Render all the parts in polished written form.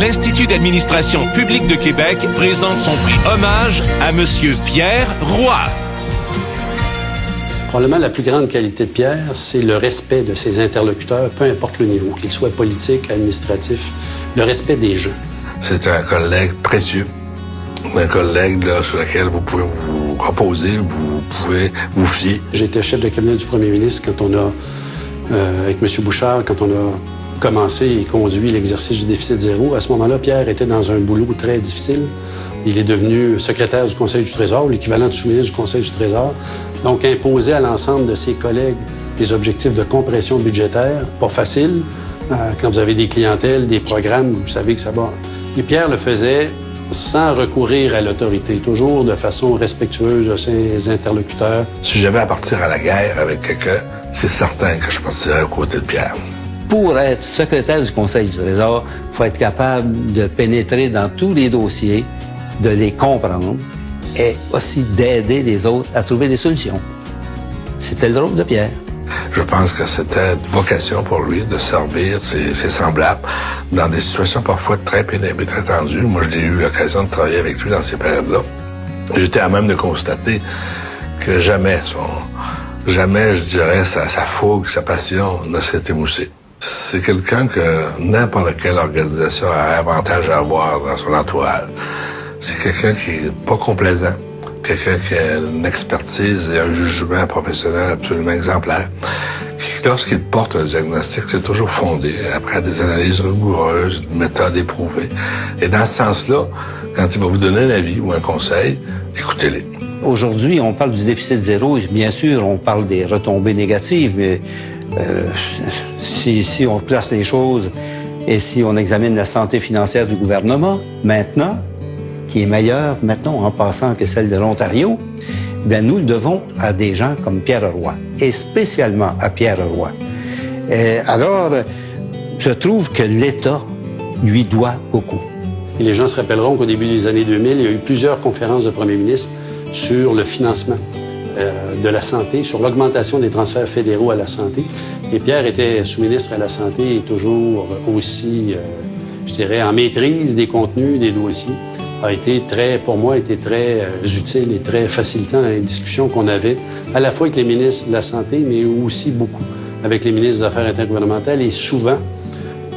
l'Institut d'administration publique de Québec présente son prix hommage à Monsieur Pierre Roy. Probablement la plus grande qualité de Pierre, c'est le respect de ses interlocuteurs, peu importe le niveau, qu'il soit politique, administratif, le respect des gens. C'est un collègue précieux, un collègue là, sur lequel vous pouvez vous reposer, vous pouvez vous fier. J'étais chef de cabinet du premier ministre quand on a, avec M. Bouchard, quand on a commencé et conduit l'exercice du déficit zéro. À ce moment-là, Pierre était dans un boulot très difficile. Il est devenu secrétaire du Conseil du Trésor, l'équivalent du sous-ministre du Conseil du Trésor. Donc, imposer à l'ensemble de ses collègues des objectifs de compression budgétaire, pas facile. Quand vous avez des clientèles, des programmes, vous savez que ça va. Et Pierre le faisait sans recourir à l'autorité, toujours de façon respectueuse de ses interlocuteurs. Si j'avais à partir à la guerre avec quelqu'un, c'est certain que je partirais aux côtés de Pierre. Pour être secrétaire du Conseil du Trésor, il faut être capable de pénétrer dans tous les dossiers, de les comprendre et aussi d'aider les autres à trouver des solutions. C'était le rôle de Pierre. Je pense que c'était une vocation pour lui de servir ses semblables dans des situations parfois très pénibles et très tendues. Moi, j'ai eu l'occasion de travailler avec lui dans ces périodes-là. J'étais à même de constater que jamais, je dirais, sa fougue, sa passion ne s'est émoussée. C'est quelqu'un que n'importe quelle organisation a avantage à avoir dans son entourage. C'est quelqu'un qui est pas complaisant, quelqu'un qui a une expertise et un jugement professionnel absolument exemplaire, qui, lorsqu'il porte un diagnostic, c'est toujours fondé, après des analyses rigoureuses, une méthode éprouvée. Et dans ce sens-là, quand il va vous donner un avis ou un conseil, écoutez-les. Aujourd'hui, on parle du déficit zéro, et bien sûr, on parle des retombées négatives, mais si on replace les choses et si on examine la santé financière du gouvernement, maintenant, qui est meilleure maintenant en passant que celle de l'Ontario, bien, nous le devons à des gens comme Pierre Roy, et spécialement à Pierre Roy. Alors, je trouve que l'État lui doit beaucoup. Et les gens se rappelleront qu'au début des années 2000, il y a eu plusieurs conférences de premiers ministres sur le financement de la santé, sur l'augmentation des transferts fédéraux à la santé. Et Pierre était sous-ministre à la santé et toujours aussi, je dirais, en maîtrise des contenus, des dossiers. A été pour moi, très utile et très facilitant dans les discussions qu'on avait, à la fois avec les ministres de la Santé, mais aussi beaucoup avec les ministres des Affaires intergouvernementales et souvent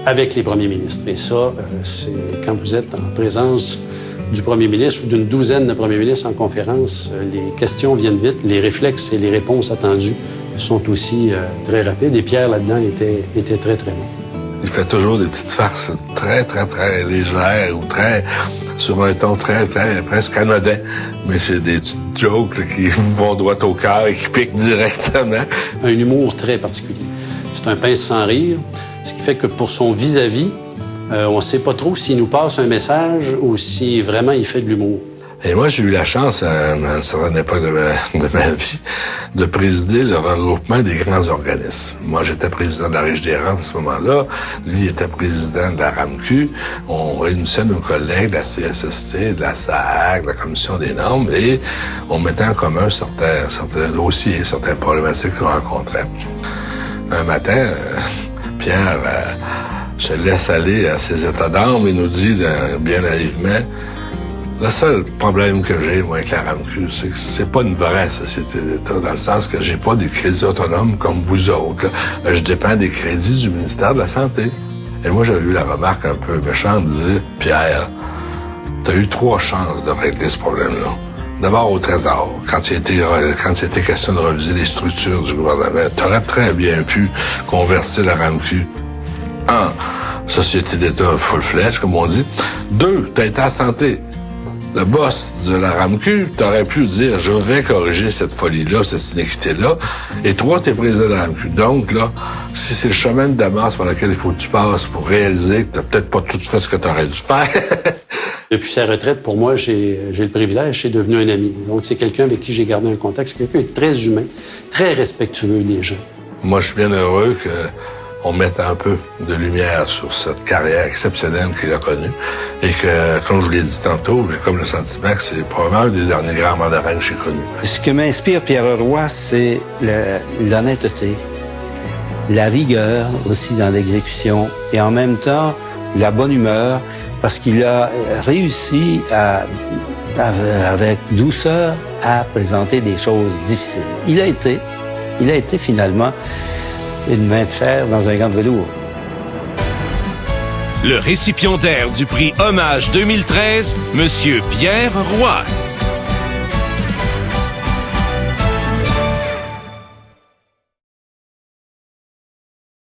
avec les premiers ministres. Et ça, c'est quand vous êtes en présence du premier ministre ou d'une douzaine de premiers ministres en conférence, les questions viennent vite, les réflexes et les réponses attendues sont aussi très rapides. Et Pierre, là-dedans, était très, très bon. Il fait toujours des petites farces très, très, très légères ou très... sur un ton très, très, presque anodin. Mais c'est des petites jokes là, qui vont droit au cœur et qui piquent directement. Un humour très particulier. C'est un pince sans rire, ce qui fait que pour son vis-à-vis, on ne sait pas trop s'il nous passe un message ou si vraiment il fait de l'humour. Et moi, j'ai eu la chance, à une certaine époque de ma vie, de présider le regroupement des grands organismes. Moi, j'étais président de la Régie des rentes à ce moment-là. Lui était président de la RAMQ. On réunissait nos collègues de la CSST, de la SAAC, de la Commission des normes, et on mettait en commun certains dossiers, certaines problématiques qu'on rencontrait. Un matin, Pierre se laisse aller à ses états d'âme et nous dit, bien naïvement, le seul problème que j'ai, moi, avec la RAMQ, c'est que c'est pas une vraie société d'État, dans le sens que j'ai pas des crédits autonomes comme vous autres. Là. Je dépends des crédits du ministère de la Santé. Et moi, j'avais eu la remarque un peu méchante de dire, Pierre, t'as eu 3 chances de régler ce problème-là. D'abord au Trésor, quand il était question de reviser les structures du gouvernement, t'aurais très bien pu convertir la RAMQ en société d'État full-fledged, comme on dit. 2, t'as été à la santé. Le boss de la RAMQ, t'aurais pu dire, je vais corriger cette folie-là, cette inéquité-là. Et 3, t'es président de la RAMQ. Donc, là, si c'est le chemin de Damas par lequel il faut que tu passes pour réaliser que t'as peut-être pas tout fait ce que t'aurais dû faire. Depuis sa retraite, pour moi, j'ai le privilège, c'est devenu un ami. Donc, c'est quelqu'un avec qui j'ai gardé un contact. C'est quelqu'un de très humain, très respectueux des gens. Moi, je suis bien heureux qu'on mette un peu de lumière sur cette carrière exceptionnelle qu'il a connue. Et que, comme je vous l'ai dit tantôt, j'ai comme le sentiment que c'est probablement un des derniers grands mandarins que j'ai connus. Ce que m'inspire Pierre Roy, c'est l'honnêteté, la rigueur aussi dans l'exécution et en même temps la bonne humeur. parce qu'il a réussi avec douceur à présenter des choses difficiles. Il a été finalement une main de fer dans un gant de velours. Le récipiendaire du prix Hommage 2013, Monsieur Pierre Roy.